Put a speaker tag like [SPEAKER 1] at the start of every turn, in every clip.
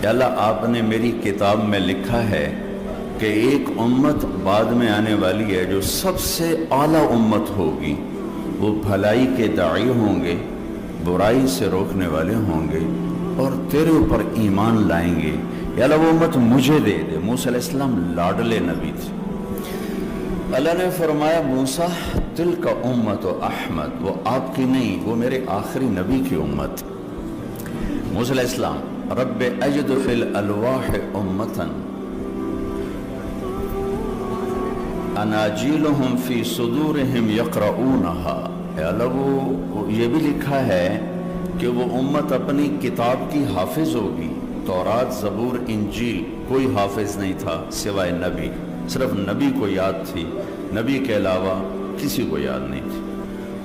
[SPEAKER 1] یا اللہ آپ نے میری کتاب میں لکھا ہے کہ ایک امت بعد میں آنے والی ہے جو سب سے اعلیٰ امت ہوگی، وہ بھلائی کے داعی ہوں گے، برائی سے روکنے والے ہوں گے اور تیرے اوپر ایمان لائیں گے، یا اللہ وہ امت مجھے دے دے۔ موسیٰ علیہ السلام لاڈلے نبی تھے۔ اللہ نے فرمایا موسیٰ تلک امت احمد، وہ آپ کی نہیں، وہ میرے آخری نبی کی امت۔ موسیٰ علیہ السلام رب اجد فی الالواح امتا اناجیلہم فی صدورہم یقرؤونہا، اے اللہ وہ یہ بھی لکھا ہے کہ وہ امت اپنی کتاب کی حافظ ہوگی۔ تورات، زبور، انجیل کوئی حافظ نہیں تھا سوائے نبی، صرف نبی کو یاد تھی، نبی کے علاوہ کسی کو یاد نہیں تھی۔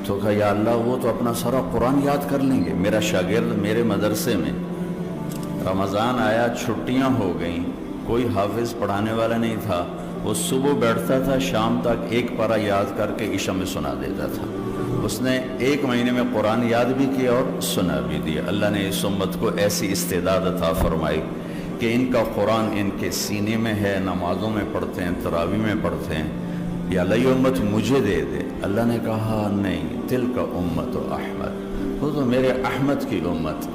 [SPEAKER 1] تو کہا یا اللہ وہ تو اپنا سارا قرآن یاد کر لیں گے۔ میرا شاگرد میرے مدرسے میں رمضان آیا، چھٹیاں ہو گئیں، کوئی حافظ پڑھانے والا نہیں تھا، وہ صبح بیٹھتا تھا، شام تک ایک پارہ یاد کر کے عشاء میں سنا دیتا تھا۔ اس نے ایک مہینے میں قرآن یاد بھی کیا اور سنا بھی دیا۔ اللہ نے اس امت کو ایسی استعداد عطا فرمائی کہ ان کا قرآن ان کے سینے میں ہے، نمازوں میں پڑھتے ہیں، تراویح میں پڑھتے ہیں۔ یا اللہ یہ امت مجھے دے دے۔ اللہ نے کہا نہیں، تلک امت احمد، وہ تو میرے احمد کی امت۔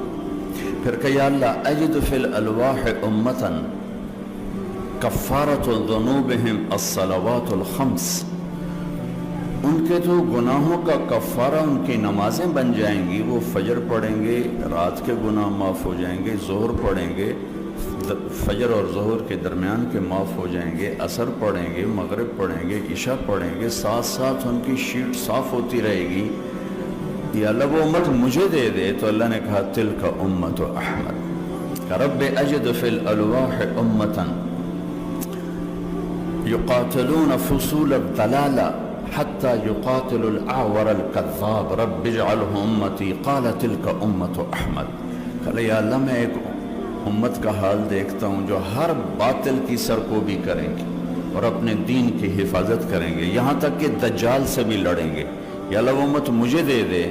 [SPEAKER 1] پھر کہ یا اللہ اجد فی الالواح امتا کفارۃ ذنوبہم الصلوات الخمس، ان کے تو گناہوں کا کفارہ ان کی نمازیں بن جائیں گی، وہ فجر پڑھیں گے، رات کے گناہ معاف ہو جائیں گے، ظہر پڑھیں گے، فجر اور ظہر کے درمیان کے معاف ہو جائیں گے، عصر پڑھیں گے، مغرب پڑھیں گے، عشاء پڑھیں گے، ساتھ ساتھ ان کی شیٹ صاف ہوتی رہے گی۔ یا اللہ وہ امت مجھے دے دے۔ تو اللہ نے کہا تلک امت احمد، رب اجد فی الالواح امتا یقاتلون فصول الضلال حتی یقاتل الاعور الکذاب رب اجعلہ امتی قال تلک امت احمد۔ کہا یا اللہ میں ایک امت کا حال دیکھتا ہوں جو ہر باطل کی سرکوبی کریں گے اور اپنے دین کی حفاظت کریں گے، یہاں تک کہ دجال سے بھی لڑیں گے۔ یا اللہ وہ امت مجھے دے دے۔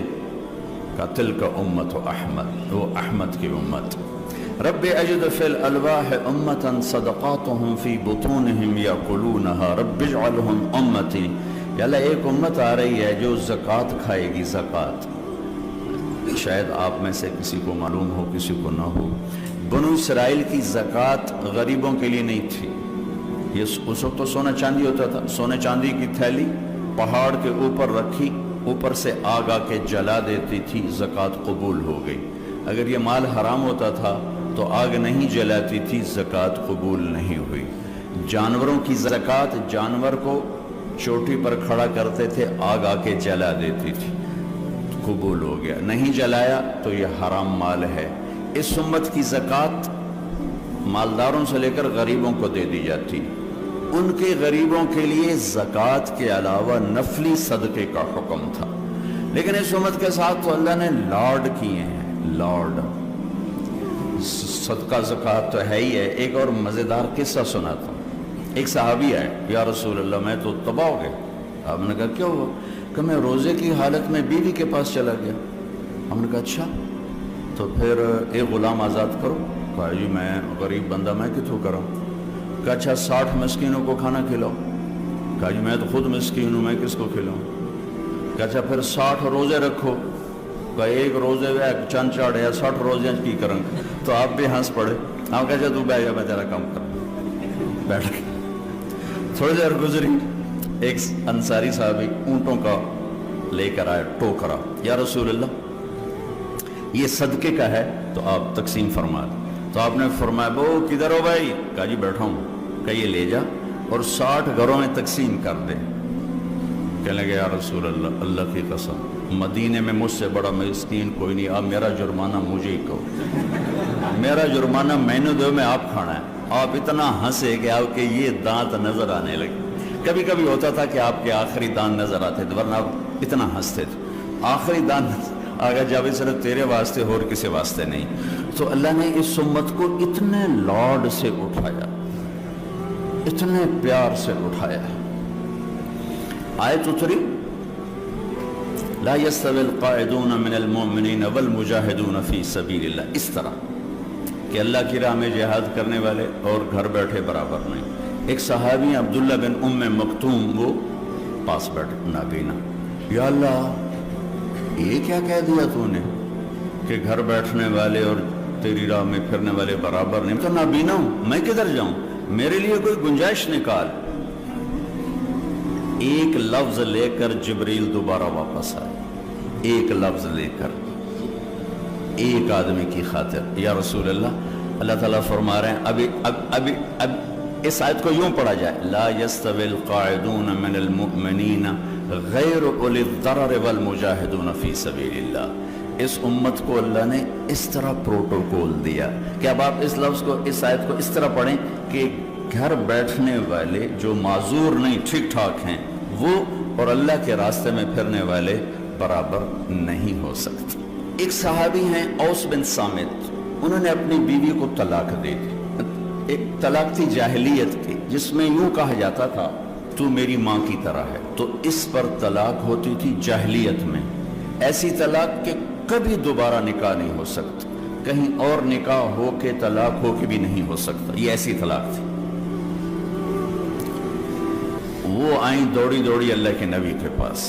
[SPEAKER 1] کہا تلک امت احمد، وہ احمد کی امت۔ رب اجد فی الالواح امتا صدقاتہم فی بطونہم یاکلونہا رب اجعلہم امتی۔ یا اللہ ایک امت آ رہی ہے جو زکوٰۃ کھائے گی، زکوٰۃ۔ شاید آپ میں سے کسی کو معلوم ہو، کسی کو نہ ہو، بنو اسرائیل کی زکوٰۃ غریبوں کے لیے نہیں تھی۔ یہ اس وقت تو سونا چاندی ہوتا تھا، سونے چاندی کی تھیلی پہاڑ کے اوپر رکھی، اوپر سے آگ آ کے جلا دیتی تھی، زکوٰۃ قبول ہو گئی۔ اگر یہ مال حرام ہوتا تھا تو آگ نہیں جلاتی تھی، زکوٰۃ قبول نہیں ہوئی۔ جانوروں کی زکوٰۃ، جانور کو چوٹی پر کھڑا کرتے تھے، آگ آ کے جلا دیتی تھی، قبول ہو گیا۔ نہیں جلایا تو یہ حرام مال ہے۔ اس امت کی زکوٰۃ مالداروں سے لے کر غریبوں کو دے دی جاتی، ان کے غریبوں کے لیے زکوٰۃ کے علاوہ نفلی صدقے کا حکم تھا۔ لیکن اس امت کے ساتھ تو اللہ نے لاڈ کیے ہیں، لاڈ۔ صدقہ زکوٰۃ تو ہے ہی ہے۔ ایک اور مزیدار قصہ سناتا ہوں۔ ایک صحابی آئے، یا رسول اللہ میں تو تباہ ہو گیا۔ آپ نے کہا کیوں ہوا؟ کہ میں روزے کی حالت میں بیوی کے پاس چلا گیا۔ ہم نے کہا اچھا تو پھر ایک غلام آزاد کرو۔ کہا جی میں غریب بندہ میں کتوں کروں؟ کہا اچھا 60 مسکینوں کو کھانا کھلاؤ۔ کہا جی میں تو خود مسکین ہوں، میں کس کو کھلاؤں؟ کہا اچھا پھر 60 روزے رکھو۔ کہا ایک روزے میں چند چاڑے 60 روزے کی کروں؟ تو آپ بھی ہنس پڑے۔ آپ کہا تو بیٹھ جا، میں تیرا کام کروں۔ بیٹھ گئے۔ تھوڑی دیر گزری، ایک انصاری صحابی اونٹوں کا لے کر آئے، ٹوکرا، یا رسول اللہ یہ صدقے کا ہے تو آپ تقسیم فرما دیں۔ تو آپ نے فرمایا وہ کدھر ہو بھائی؟ کہا جی بیٹھا ہوں۔ کہ یہ لے جا اور 60 گھروں میں تقسیم کر دے۔ کہنے لگے یا رسول اللہ اللہ کی قسم مدینے میں مجھ سے بڑا مسکین کوئی نہیں، آپ میرا جرمانہ مجھے ہی کہو، میرا جرمانہ میں نے دو، میں آپ کھانا ہے۔ آپ اتنا ہنسے کہ آپ کے یہ دانت نظر آنے لگے۔ کبھی کبھی ہوتا تھا کہ آپ کے آخری دانت نظر آتے تھے، ورنہ آپ اتنا ہنستے تھے۔ آخری دانت آگا جاوید صرف تیرے واسطے اور کسی واسطے نہیں۔ تو اللہ نے اس امت کو اتنے لاڈ سے اٹھایا، اتنے پیار سے اٹھایا۔ آیت اتری لا يستوي القاعدون من المؤمنين والمجاهدون في سبيل اللہ، اس طرح کہ اللہ کی راہ میں جہاد کرنے والے اور گھر بیٹھے برابر نہیں۔ ایک صحابی عبداللہ بن ام مکتوم، وہ پاس بیٹھ نابینا، یا اللہ یہ کیا کہہ دیا تو نے کہ گھر بیٹھنے والے اور تیری راہ میں پھرنے والے برابر نہیں؟ تو نابینا ہوں، میں کدھر جاؤں، میرے لیے کوئی گنجائش نکال۔ ایک لفظ لے کر جبریل دوبارہ واپس آئے، ایک لفظ لے کر، ایک آدمی کی خاطر۔ یا رسول اللہ، اللہ تعالیٰ فرما رہے ہیں اب اس آیت کو یوں پڑھا جائے، لا يستوي القاعدون من المؤمنین غیر اولی الضرر والمجاہدون فی سبیل اللہ۔ اس امت کو اللہ نے اس طرح پروٹوکول دیا کہ اب آپ اس لفظ کو، اس آیت کو اس طرح پڑھیں کہ گھر بیٹھنے والے جو معذور نہیں، ٹھیک ٹھاک ہیں، وہ اور اللہ کے راستے میں پھرنے والے برابر نہیں ہو سکتے۔ ایک صحابی ہیں اوس بن صامت، انہوں نے اپنی بیوی کو طلاق دے دی۔ ایک طلاق تھی جاہلیت کی، جس میں یوں کہا جاتا تھا تو میری ماں کی طرح ہے، تو اس پر طلاق ہوتی تھی جاہلیت میں، ایسی طلاق کہ کبھی دوبارہ نکاح نہیں ہو سکتا، کہیں اور نکاح ہو کے طلاق ہو کے بھی نہیں ہو سکتا، یہ ایسی طلاق تھی۔ وہ آئیں دوڑی دوڑی اللہ کے نبی کے پاس۔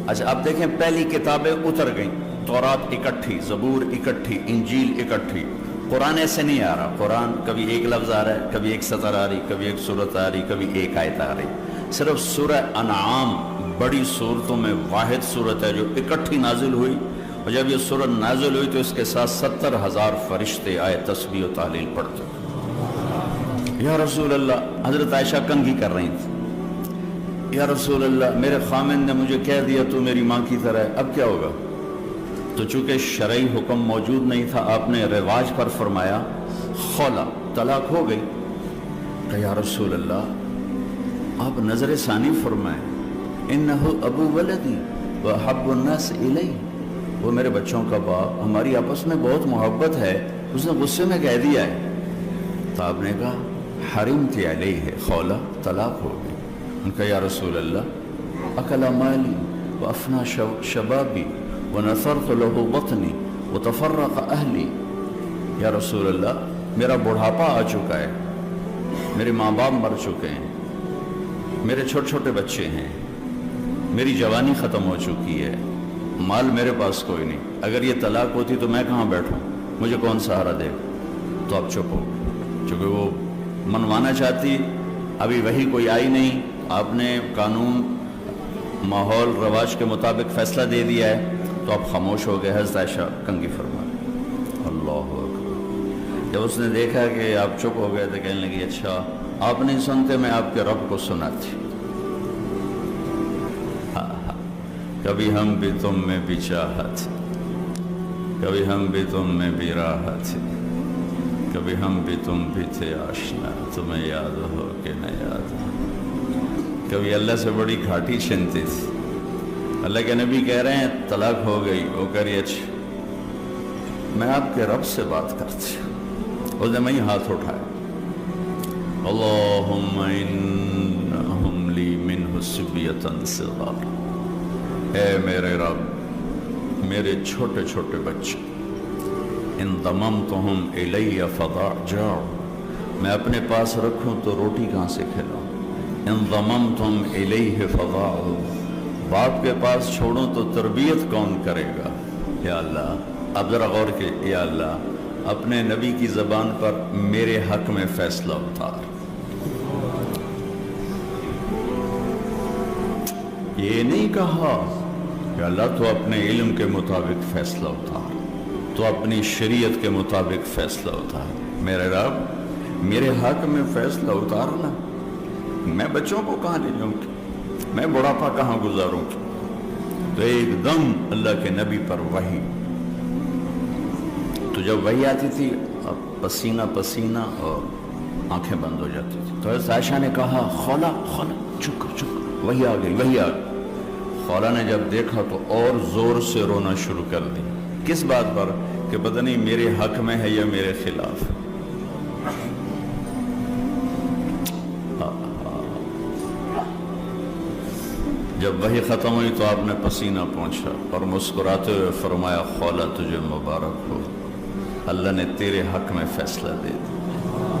[SPEAKER 1] اچھا اب دیکھیں، پہلی کتابیں اتر گئیں، تورات اکٹھی، زبور اکٹھی، انجیل اکٹھی۔ قرآن ایسے نہیں آ رہا، قرآن کبھی ایک لفظ آ رہا ہے، کبھی ایک سطر آ رہی، کبھی ایک سورت آ رہی، کبھی ایک آیت آ رہی۔ صرف سورہ انعام بڑی صورتوں میں واحد صورت ہے جو اکٹھی نازل ہوئی، اور جب یہ صورت نازل ہوئی تو اس کے ساتھ 70,000 فرشتے آئے تسبیح و تحلیل پڑھتے۔ یا رسول اللہ، حضرت عائشہ کنگھی کر رہی تھی، یا رسول اللہ میرے خامن نے مجھے کہہ دیا تو میری ماں کی طرح ہے، اب کیا ہوگا؟ تو چونکہ شرعی حکم موجود نہیں تھا، آپ نے رواج پر فرمایا خولا، طلاق ہو گئی۔ کہ یا رسول اللہ آپ نظر ثانی فرمائیں، انہو ابو ولدی وحب الناس الی، وہ میرے بچوں کا باپ، ہماری آپس میں بہت محبت ہے، اس نے غصے میں کہہ دیا ہے۔ تو آپ نے کہا حرمت علیہ، خولا طلاق ہو گئی۔ ان کا یا رسول اللہ اکل مالی وافنا شبابی وَنَثَرْتُ لَهُ بَطْنِي وَتَفَرَّقَ أَهْلِي، یا رسول اللہ میرا بڑھاپا آ چکا ہے، میرے ماں باپ مر چکے ہیں، میرے چھوٹے چھوٹے بچے ہیں، میری جوانی ختم ہو چکی ہے، مال میرے پاس کوئی نہیں، اگر یہ طلاق ہوتی تو میں کہاں بیٹھوں، مجھے کون سہارا دے؟ تو اب چپ ہو، چونکہ وہ منوانا چاہتی، ابھی وہی کوئی آئی نہیں، آپ نے قانون ماحول رواج کے مطابق فیصلہ دے دیا ہے، تو آپ خاموش ہو گئے۔ حضرت عائشہ کنگھی فرما، اللہ اکبر۔ جب اس نے دیکھا کہ آپ چپ ہو گئے تو کہنے لگی اچھا آپ نہیں سنتے، میں آپ کے رب کو سناتی۔ کبھی ہم بھی تم میں بھی چاہت، کبھی ہم بھی تم میں بھی راحت، کبھی ہم بھی تم بھی تھے آشنا، تمہیں یاد ہو کہ نہ یاد ہو۔ کبھی اللہ سے بڑی گھاٹی چھنتی تھی، اللہ کے نبی کہہ رہے ہیں طلاق ہو گئی، وہ کہہ رہی اچھا میں آپ کے رب سے بات کرتی ہوں۔ اس نے وہیں ہاتھ اٹھایا، اللہم انہم لی منہ سبیۃ صغار، اے میرے رب میرے چھوٹے چھوٹے بچے، ان ضممتہم الی فضاجعوا، میں اپنے پاس رکھوں تو روٹی کہاں سے کھلاؤں، ان ضممتم الیہ فضاعوا، باپ کے پاس چھوڑوں تو تربیت کون کرے گا؟ یا اللہ اب ذرا غور کے، یا اللہ اپنے نبی کی زبان پر میرے حق میں فیصلہ اتار۔ یہ نہیں کہا کہ اللہ تو اپنے علم کے مطابق فیصلہ اتار، تو اپنی شریعت کے مطابق فیصلہ اتار، میرے رب میرے حق میں فیصلہ اتارنا، میں بچوں کو کہاں لے جاؤں گی، میں بڑھاپا کہاں گزاروں گی؟ تو ایک دم اللہ کے نبی پر وحی، تو جب وحی آتی تھی اب پسینہ پسینہ اور آنکھیں بند ہو جاتی تھی۔ تو حضرت عائشہ نے کہا خولا خولا چپ کر چپ کر، وحی آ گئی وحی آ گئی۔ خولا نے جب دیکھا تو اور زور سے رونا شروع کر دی، کس بات پر کہ پتہ نہیں میرے حق میں ہے یا میرے خلاف۔ جب وحی ختم ہوئی تو آپ نے پسینہ پہنچا اور مسکراتے ہوئے فرمایا خولا تجھے مبارک ہو، اللہ نے تیرے حق میں فیصلہ دے دیا۔